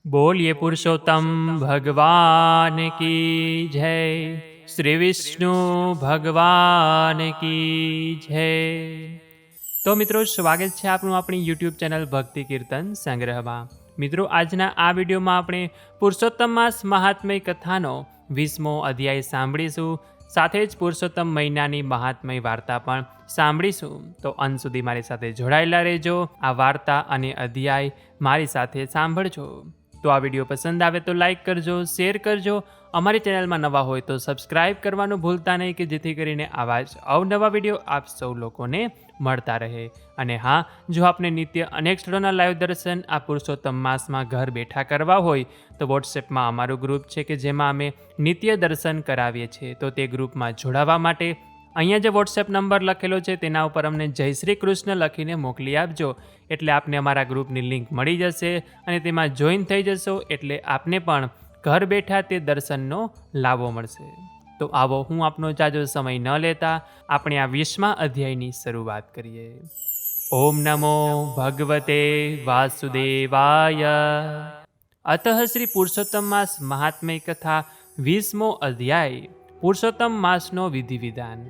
बोलिए पुरुषोत्तम भगवान की जय। श्री विष्णु ભગવાન કી જય। તો મિત્રો, સ્વાગત છે આપનું આપણી યુટ્યુબ ચેનલ ભક્તિ કીર્તન સંગ્રહમાં। મિત્રો, આજના આ વિડીયોમાં આપણે પુરુષોત્તમ માસ મહાત્મય કથાનો 20મો અધ્યાય સાંભળીશું। સાથે જ પુરુષોત્તમ મહિનાની મહાત્મય વાર્તા પણ સાંભળીશું। તો અંત સુધી મારી સાથે જોડાયેલા રહેજો। આ વાર્તા અને અધ્યાય મારી સાથે સાંભળજો। તો આ વિડીયો પસંદ આવે તો લાઈક કરજો, શેર કરજો। અમારી ચેનલમાં નવા હોય તો સબસ્ક્રાઈબ કરવાનું ભૂલતા નહીં, કે જેથી કરીને આવા જ અવનવા વિડીયો આપ સૌ લોકોને મળતા રહે। અને હા, જો આપને નિત્ય અનેક સ્થળોના લાઈવ દર્શન આ પુરુષોત્તમ માસમાં ઘર બેઠા કરવા હોય તો વોટ્સએપમાં અમારું ગ્રુપ છે, કે જેમાં અમે નિત્ય દર્શન કરાવીએ છીએ। તો તે ગ્રુપમાં જોડાવા માટે અહીંયા જે વોટ્સએપ નંબર લખેલો છે તેના ઉપર અમને જય શ્રી કૃષ્ણ લખીને મોકલી આપજો, એટલે આપને અમારા ગ્રુપની લિંક મળી જશે અને તેમાં જોઈન થઈ જશો, એટલે આપને પણ ઘર બેઠા તે દર્શનનો લાભો મળશે। તો આવો, હું આપનો જાજો સમય ન લેતા આપણે આ 20મા અધ્યાયની શરૂઆત કરીએ। ઓમ નમો ભગવતે વાસુદેવાય। અતઃ શ્રી પુરુષોત્તમ માસ મહાત્મય કથા 20મો અધ્યાય, પુરુષોત્તમ માસનો વિધિ વિધાન।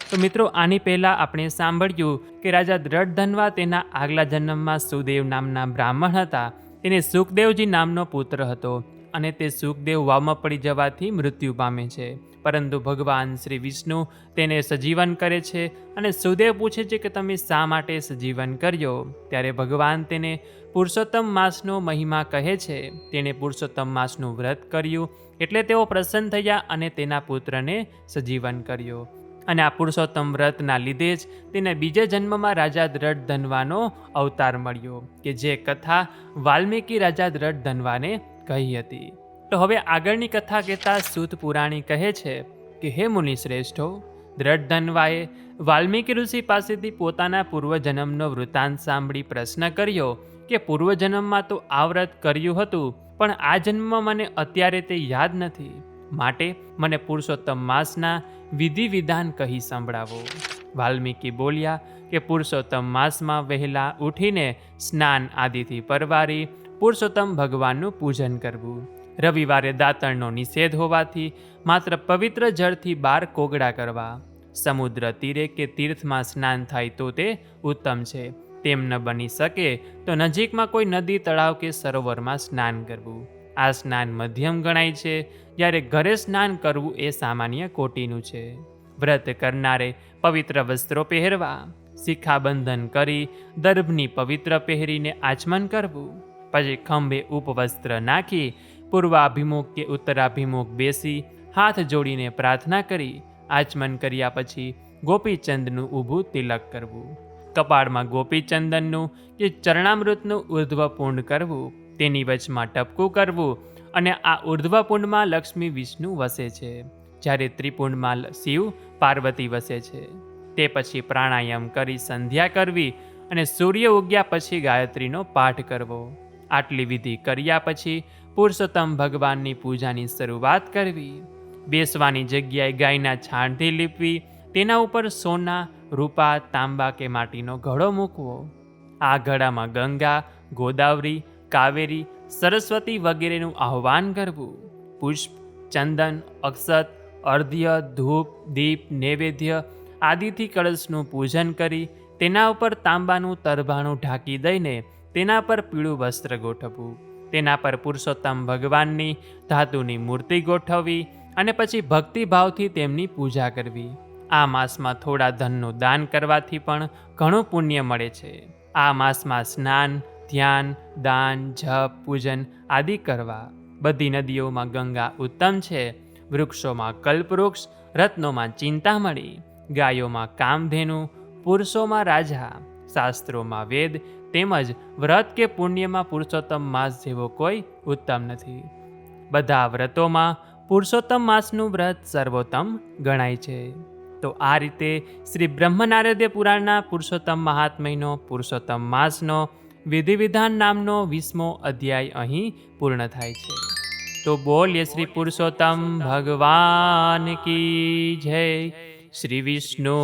તો મિત્રો, આની પહેલાં આપણે સાંભળ્યું કે રાજા દ્રઢધન્વા તેના આગલા જન્મમાં સુદેવ નામના બ્રાહ્મણ હતા। તેને સુખદેવજી નામનો પુત્ર હતો અને તે સુખદેવ વાવમાં પડી જવાથી મૃત્યુ પામે છે, પરંતુ ભગવાન શ્રી વિષ્ણુ તેને સજીવન કરે છે અને સુદેવ પૂછે છે કે તમે શા માટે સજીવન કર્યો? ત્યારે ભગવાન તેને પુરુષોત્તમ માસનો મહિમા કહે છે। તેણે પુરુષોત્તમ માસનું વ્રત કર્યું એટલે તેઓ પ્રસન્ન થયા અને તેના પુત્રને સજીવન કર્યો। અને આ પુરુષોત્તમ વ્રતના લીધે જ તેને બીજા જન્મમાં રાજા દ્રઢધન્વાનો અવતાર મળ્યો, કે જે કથા વાલ્મીકી રાજા દ્રઢધન્વાને કહી હતી। તો હવે આગળની કથા કહેતા સૂત પુરાણી કહે છે કે હે મુનિ શ્રેષ્ઠો, દ્રઢધન્વાએ વાલ્મીકી ઋષિ પાસેથી પોતાના પૂર્વજન્મનો વૃત્તાંત સાંભળી પ્રશ્ન કર્યો કે પૂર્વજન્મમાં તો આ વ્રત કર્યું હતું, પણ આ જન્મમાં મને અત્યારે તે યાદ નથી, માટે મને પુરુષોત્તમ માસના વિધિ વિધાન કહી સંભળાવો। વાલ્મીકી બોલ્યા કે પુરુષોત્તમ માસમાં વહેલા ઉઠીને સ્નાન આદિથી પરવારી પુરુષોત્તમ ભગવાનનું પૂજન કરવું। રવિવારે દાંતણનો નિષેધ હોવાથી માત્ર પવિત્ર જળથી 12 કોગળા કરવા। સમુદ્ર તીરે કે તીર્થમાં સ્નાન થાય તો તે ઉત્તમ છે, તેમ ન બની શકે તો નજીકમાં કોઈ નદી, તળાવ કે સરોવરમાં સ્નાન કરવું। આ સ્નાન મધ્યમ ગણાય છે, જ્યારે ઘરે સ્નાન કરવું એ સામાન્ય કોટીનું છે। વ્રત કરનારે પવિત્ર વસ્ત્રો પહેરવા, શિખાબંધન કરી દર્ભની પવિત્ર પહેરીને આચમન કરવું, પછી ખંભે ઉપવસ્ત્ર નાખી પૂર્વાભિમુખ કે ઉત્તરાભિમુખ બેસી હાથ જોડીને પ્રાર્થના કરી આચમન કર્યા પછી ગોપીચંદનું ઊભું તિલક કરવું। કપાળમાં ગોપીચંદનનું કે ચરણામૃતનું ઉર્ધ્વપુંડ કરવું, તેની વચમાં ટપકું કરવું, અને આ ઉર્ધ્વપુંડમાં લક્ષ્મી વિષ્ણુ વસે છે, જ્યારે ત્રિપુંડમાં શિવ પાર્વતી વસે છે। તે પછી પ્રાણાયામ કરી સંધ્યા કરવી અને સૂર્ય ઉગ્યા પછી ગાયત્રીનો પાઠ કરવો। આટલી વિધિ કર્યા પછી પુરુષોત્તમ ભગવાનની પૂજાની શરૂઆત કરવી। બેસવાની જગ્યાએ ગાયના છાણથી લીપવી, તેના ઉપર સોના, રૂપા, તાંબા કે માટીનો ઘડો મૂકવો। આ ઘડામાં ગંગા, ગોદાવરી, કાવેરી, સરસ્વતી વગેરેનું આહ્વાન કરવું। પુષ્પ, ચંદન, અક્ષત, અર્ધ્ય, ધૂપ, દીપ, નૈવેદ્ય આદિથી કળશનું પૂજન કરી તેના ઉપર તાંબાનું તરભાણું ઢાંકી દઈને તેના પર પીળું વસ્ત્ર ગોઠવવું। તેના પર પુરુષોત્તમ ભગવાનની ધાતુની મૂર્તિ ગોઠવવી અને પછી ભક્તિભાવથી તેમની પૂજા કરવી। આ માસમાં થોડા ધનનું દાન કરવાથી પણ ઘણું પુણ્ય મળે છે। આ માસમાં સ્નાન, ધ્યાન, દાન, જપ, પૂજન આદિ કરવા। બધી નદીઓમાં ગંગા ઉત્તમ છે, વૃક્ષોમાં કલ્પવૃક્ષ, રત્નોમાં ચિંતામણી, ગાયોમાં કામધેનુ, પુરુષોમાં રાજા, શાસ્ત્રોમાં વેદ, તેમજ વ્રત કે પુણ્યમાં પુરુષોત્તમ માસ જેવો કોઈ ઉત્તમ નથી। બધા વ્રતોમાં પુરુષોત્તમ માસનું વ્રત સર્વોત્તમ ગણાય છે। તો આ રીતે શ્રી બ્રહ્મનારદ્ય પુરાણના પુરુષોત્તમ મહાત્મયનો પુરુષોત્તમ માસનો વિધિ વિધાન નામનો 20મો અધ્યાય અહીં પૂર્ણ થાય છે। તો બોલીએ શ્રી પુરુષોત્તમ ભગવાન કી જય। શ્રી વિષ્ણુ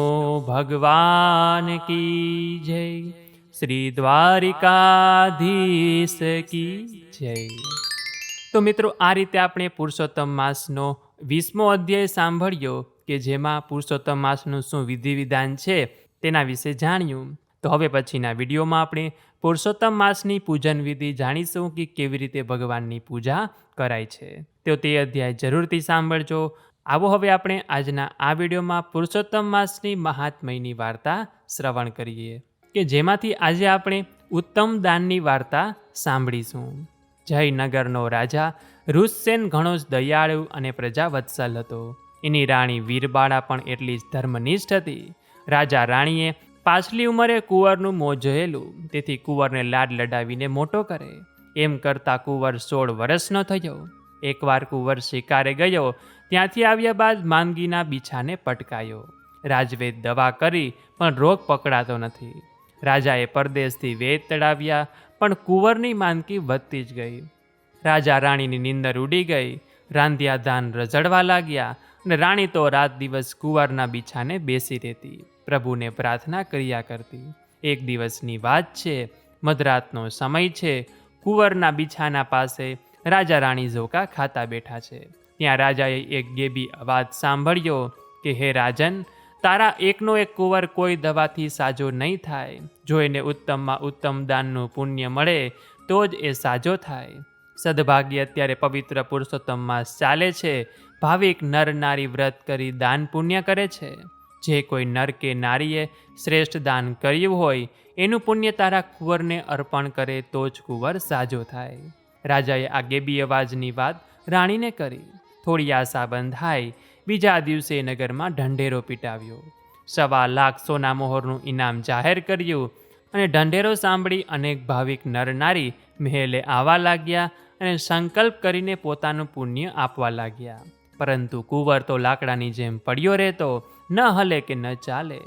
ભગવાન કી જય। શ્રી દ્વારિકાધીશ કી જય। તો મિત્રો, આ રીતે આપણે પુરુષોત્તમ માસનો 20મો અધ્યાય સાંભળ્યો કે જેમાં પુરુષોત્તમ માસનું શું વિધિ વિધાન છે તેના વિશે જાણ્યું. તો હવે પછીના વિડીયોમાં આપણે પુરુષોત્તમ માસની પૂજન વિધિ જાણીશું કે કેવી રીતે ભગવાનની પૂજા કરાય છે. તો તે અધ્યાય જરૂરથી સાંભળજો. આવો હવે આપણે આજના આ વિડીયોમાં પુરુષોત્તમ માસની મહાત્મયની વાર્તા શ્રવણ કરીએ કે જેમાંથી આજે આપણે ઉત્તમ દાનની વાર્તા સાંભળીશું. જયનગરનો રાજા ઋષસેન ઘણો જ દયાળુ અને પ્રજાવત્સલ હતો. એની રાણી વીરબાળા પણ એટલી જ ધર્મનિષ્ઠ હતી. રાજા રાણીએ પાછલી ઉંમરે કુંવરનું મોં જોયેલું, તેથી કુંવરને લાડ લડાવીને મોટો કરે. એમ કરતાં કુંવર 16 વર્ષનો થયો. એકવાર કુંવર શિકારે ગયો. ત્યાંથી આવ્યા બાદ માંદગીના બીછાને પટકાયો. રાજવૈદ દવા કરી પણ રોગ પકડાતો નથી. રાજાએ પરદેશથી વેદ તળાવ્યા પણ કુંવરની માંદગી વધતી જ ગઈ. રાજા રાણીની નીંદર ઉડી ગઈ. રાંધ્યા ધાન રઝળવા લાગ્યા અને રાણી તો રાત દિવસ કુંવરના બીછાને બેસી રહેતી, પ્રભુને પ્રાર્થના કર્યા કરતી. એક દિવસની વાત છે. મધરાતનો સમય છે. કુંવરના બીછાના પાસે રાજા રાણી ઝોકા ખાતા બેઠા છે. ત્યાં રાજાએ એક ગેબી અવાજ સાંભળ્યો કે હે રાજન, તારા એકનો એક કુંવર કોઈ દવાથી સાજો નહીં થાય. જો એને ઉત્તમમાં ઉત્તમ દાનનું પુણ્ય મળે તો જ એ સાજો થાય. સદભાગ્ય અત્યારે પવિત્ર પુરુષોત્તમ માસ ચાલે છે. ભાવિક નર નારી વ્રત કરી દાન પુણ્ય કરે છે. જે કોઈ નર કે નારીએ શ્રેષ્ઠ દાન કર્યું હોય એનું પુણ્ય તારા કુંવરને અર્પણ કરે તો જ કુંવર સાજો થાય. રાજાએ આ ગેબી અવાજની વાત રાણીને કરી. થોડી આશા બંધાઈ. બીજા દિવસે નગરમાં ઢંઢેરો પીટાવ્યો. 1.25 લાખ સોના મોહરનું ઇનામ જાહેર કર્યું અને ઢંઢેરો સાંભળી અનેક ભાવિક નર નારી મહેલે આવવા લાગ્યા અને સંકલ્પ કરીને પોતાનું પુણ્ય આપવા લાગ્યા. પરંતુ કુંવર તો લાકડાની જેમ પડ્યો રહેતો, ન હલે કે ન ચાલે.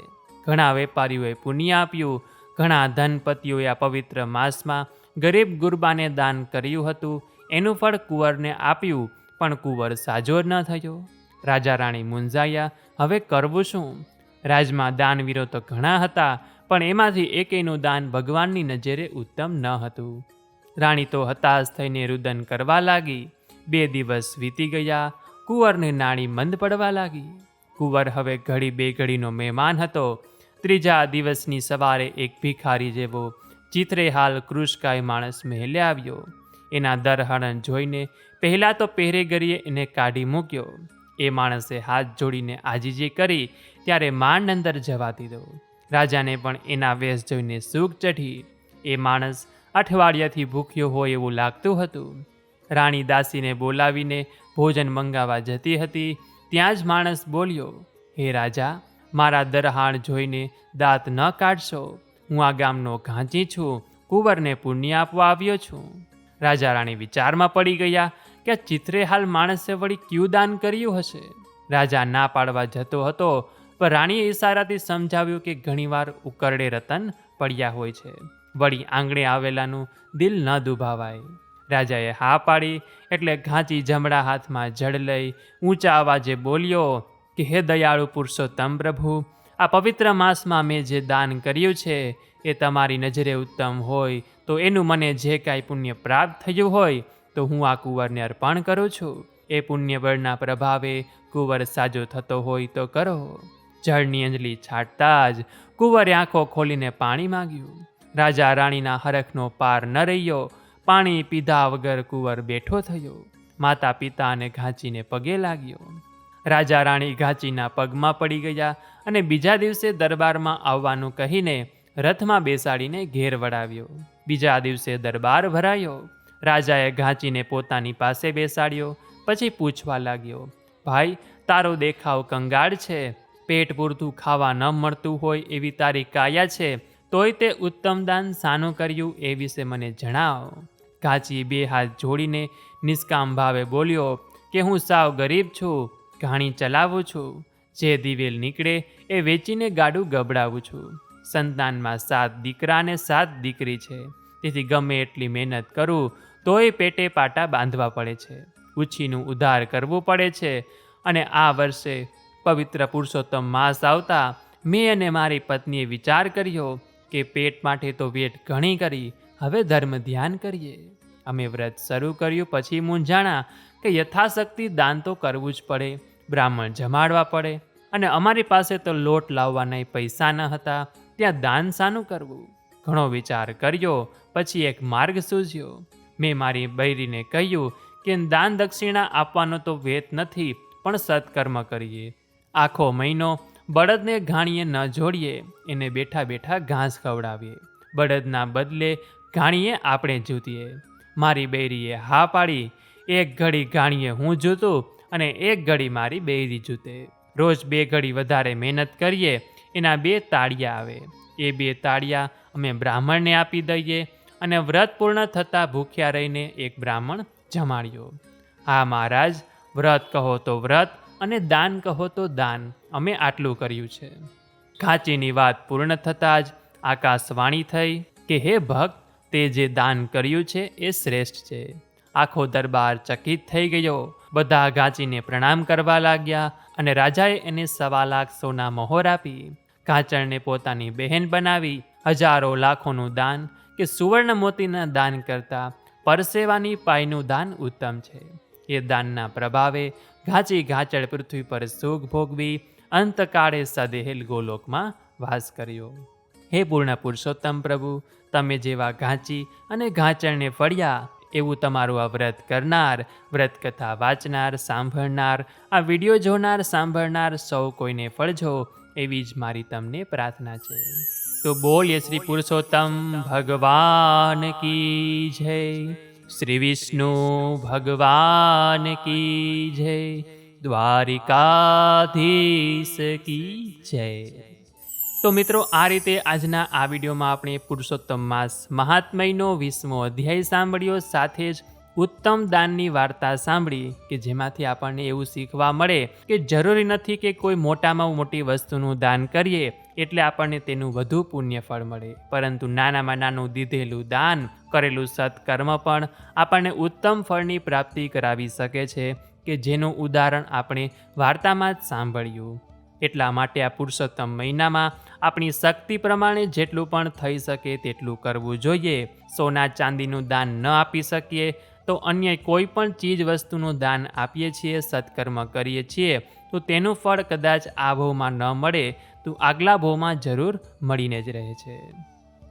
ઘણા વેપારીઓએ પુણ્ય આપ્યું. ઘણા ધનપતિઓએ આ પવિત્ર માસમાં ગરીબ ગુરબાને દાન કર્યું હતું. એનું ફળ કુંવરને આપ્યું પણ કુંવર સાજો ન થયો. રાજા રાણી મૂંઝાયા. હવે કરવું શું? રાજમાં દાનવીરો તો ઘણા હતા પણ એમાંથી એકેયનું દાન ભગવાનની નજરે ઉત્તમ ન હતું. રાણી તો હતાશ થઈને રુદન કરવા લાગી. 2 દિવસ વીતી ગયા. કુંવરને નાણી મંદ પડવા લાગી. કુંવર હવે ઘડી બે ઘડીનો મહેમાન હતો. 3જા દિવસની સવારે એક ભિખારી જેવો ચિત્રેહાલ કૃષકાય માણસ મહેલે આવ્યો. એના દરહરણ જોઈને પહેલાં તો પહેરેગરીએ એને કાઢી મૂક્યો. એ માણસે હાથ જોડીને આજીજી કરી ત્યારે માંડ અંદર જવા દીધો. રાજાને પણ એના વેશ જોઈને સૂગ ચઢી. એ માણસ અઠવાડિયાથી ભૂખ્યો હોય એવું લાગતું હતું. રાણી દાસીને બોલાવીને ભોજન મંગાવવા જતી હતી. ત્યાં જ માણસ બોલ્યો, હે રાજા, મારા દરહાણ જોઈને દાંત ન કાઢશો. હું આ ગામનો ઘાંચી છું. કુંવરને પુણ્ય આપવા આવ્યો છું. રાજા રાણી વિચારમાં પડી ગયા કે આ ચિત્રેહાલ માણસે વળી ક્યું દાન કર્યું હશે. રાજા ના પાડવા જતો હતો પણ રાણીએ ઈશારાથી સમજાવ્યું કે ઘણીવાર ઉકરડે રતન પડ્યા હોય છે. વળી આંગણે આવેલાનું દિલ ન દુભાવાય. રાજાએ હા પાડી એટલે ઘાંચી જમણા હાથમાં જળ લઈ ઊંચા અવાજે બોલ્યો કે હે દયાળુ પુરુષોત્તમ પ્રભુ, આ પવિત્ર માસમાં મેં જે દાન કર્યું છે એ તમારી નજરે ઉત્તમ હોય તો એનું મને જે કાંઈ પુણ્ય પ્રાપ્ત થયું હોય તો હું આ કુંવરને અર્પણ કરું છું. એ પુણ્ય બળના પ્રભાવે કુંવર સાજો થતો હોય તો કરો. જળની અંજલિ છાંટતા જ કુંવરે આંખો ખોલીને પાણી માંગ્યું. રાજા રાણીના હરખનો પાર ન રહ્યો. પાણી પીધા વગર કુંવર બેઠો થયો. માતા પિતાને ઘાંચીને પગે લાગ્યો. રાજા રાણી ઘાંચીના પગમાં પડી ગયા અને બીજા દિવસે દરબારમાં આવવાનું કહીને રથમાં બેસાડીને ઘેર વળાવ્યો. બીજા દિવસે દરબાર ભરાયો. રાજાએ ઘાંચીને પોતાની પાસે બેસાડ્યો. પછી પૂછવા લાગ્યો, ભાઈ, તારો દેખાવ કંગાળ છે. પેટ પૂરતું ખાવા ન મળતું હોય એવી તારી કાયા છે, તોય તે ઉત્તમ દાન શાનું કર્યું એ વિશે મને જણાવો. ઘાંચી 2 હાથ જોડીને નિષ્કામ ભાવે બોલ્યો કે હું સાવ ગરીબ છું. ઘાણી ચલાવું છું. જે દિવેલ નીકળે એ વેચીને ગાડું ગબડાવું છું. સંતાનમાં 7 દીકરા અને 7 દીકરી છે. તેથી ગમે એટલી મહેનત કરું તોય પેટે પાટા બાંધવા પડે છે. ઉછીનું ઉધાર કરવું પડે છે. અને આ વર્ષે પવિત્ર પુરુષોત્તમ માસ આવતા મેં અને મારી પત્નીએ વિચાર કર્યો કે પેટ માટે તો વેટ ઘણી કરી, હવે ધર્મ ધ્યાન કરીએ. અમે વ્રત શરૂ કર્યું પછી મૂંઝાણા કે યથાશક્તિ દાન તો કરવું જ પડે, બ્રાહ્મણ જમાડવા પડે, અને અમારી પાસે તો લોટ લાવવાના પૈસા ન હતા, ત્યાં દાન શાનું કરવું? ઘણો વિચાર કર્યો પછી એક માર્ગ સૂઝ્યો. મેં મારી બૈરીને કહ્યું કે દાન દક્ષિણા આપવાનો તો વેત નથી, પણ સત્કર્મ કરીએ. આખો મહિનો બળદને ઘાણીએ ન જોડીએ, એને બેઠા બેઠા ઘાસ ખવડાવીએ. બળદના બદલે ઘાણીએ આપણે જૂતીએ. મારી બૈરીએ હા પાડી. એક ઘડી ઘાણીએ હું જૂતું અને એક ઘડી મારી બૈરી જૂતે. રોજ 2 ઘડી વધારે મહેનત કરીએ, એના 2 તાળિયા આવે. એ 2 તાળિયા અમે બ્રાહ્મણને આપી દઈએ અને વ્રત પૂર્ણ થતાં ભૂખ્યા રહીને એક બ્રાહ્મણ જમાડ્યો. હા મહારાજ, વ્રત કહો તો વ્રત અને દાન કહો તો દાન, અમે આટલું કર્યું છે. ઘાંચીની વાત પૂર્ણ થતાં જ આકાશવાણી થઈ કે હે ભક્ત, તે જે દાન કર્યું છે એ શ્રેષ્ઠ છે. આખો દરબાર ચકિત થઈ ગયો. બધા ઘાંચીને પ્રણામ કરવા લાગ્યા અને રાજાએ એને 1.25 લાખ સોના મહોર આપી. ઘાંચણને પોતાની બહેન બનાવી. હજારો લાખોનું દાન કે સુવર્ણ મોતીના દાન કરતાં પરસેવાની પાયનું દાન ઉત્તમ છે. એ દાનના પ્રભાવે ઘાંચી ઘાંચળ પૃથ્વી પર સુખ ભોગવી અંતકાળે સદેહેલ ગોલોકમાં વાસ કર્યો. હે પૂર્ણ પુરુષોત્તમ પ્રભુ, તમે જેવા ઘાંચી અને ઘાંચળને ફળ્યા, એવું તમારું આ વ્રત કરનાર, વ્રત કથા વાંચનાર, સાંભળનાર, આ વિડીયો જોનાર, સાંભળનાર સૌ કોઈને ફળજો, એવી જ મારી તમને પ્રાર્થના છે. તો બોલીએ શ્રી પુરુષોત્તમ ભગવાન કી જય, શ્રી વિષ્ણુ ભગવાન કી જય, દ્વારિકાધીશ કી જય. તો મિત્રો, આ રીતે આજના આ વિડીયોમાં આપણે પુરુષોત્તમ માસ મહાત્મયનો 20મો અધ્યાય સાંભળ્યો, સાથે જ ઉત્તમ દાનની વાર્તા સાંભળી કે જેમાંથી આપણને એવું શીખવા મળે કે જરૂરી નથી કે કોઈ મોટામાં મોટી વસ્તુનું દાન કરીએ એટલે આપણને તેનું વધુ પુણ્ય ફળ મળે, પરંતુ નાનામાં નાનું દીધેલું દાન, કરેલું સત્કર્મ પણ આપણને ઉત્તમ ફળની પ્રાપ્તિ કરાવી શકે છે, કે જેનું ઉદાહરણ આપણે વાર્તામાં જ સાંભળ્યું. એટલા માટે આ પુરુષોત્તમ મહિનામાં આપણી શક્તિ પ્રમાણે જેટલું પણ થઈ શકે તેટલું કરવું જોઈએ. સોના ચાંદીનું દાન ન આપી શકીએ તો અન્ય કોઈ પણ ચીજ વસ્તુનું દાન આપીએ છીએ, સત્કર્મ કરીએ છીએ, તો તેનું ફળ કદાચ આ ભવમાં ન મળે તો આગલા ભવમાં જરૂર મળીને જ રહે છે.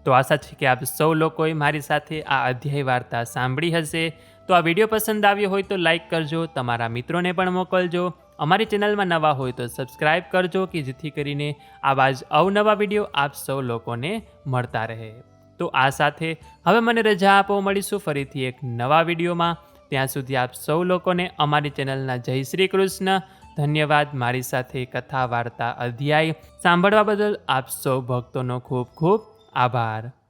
તો આશા છે કે આપ સૌ લોકોએ મારી સાથે આ અધ્યાય વાર્તા સાંભળી હશે. તો આ વિડીયો પસંદ આવ્યો હોય તો લાઈક કરજો, તમારા મિત્રોને પણ મોકલજો. અમારી ચેનલમાં નવા હોય તો સબસ્ક્રાઈબ કરજો, કે જેથી કરીને આવા જ અવનવા વિડીયો આપ સૌ લોકોને મળતા રહે. તો આ સાથે હવે મને રજા આપો, મળીશું ફરીથી એક નવા વિડીયોમાં. ત્યાં સુધી આપ સૌ લોકોને અમારી ચેનલના જય શ્રી કૃષ્ણ. ધન્યવાદ. મારી સાથે કથા વાર્તા અધ્યાય સાંભળવા બદલ આપ સૌ ભક્તોનો ખૂબ ખૂબ આભાર.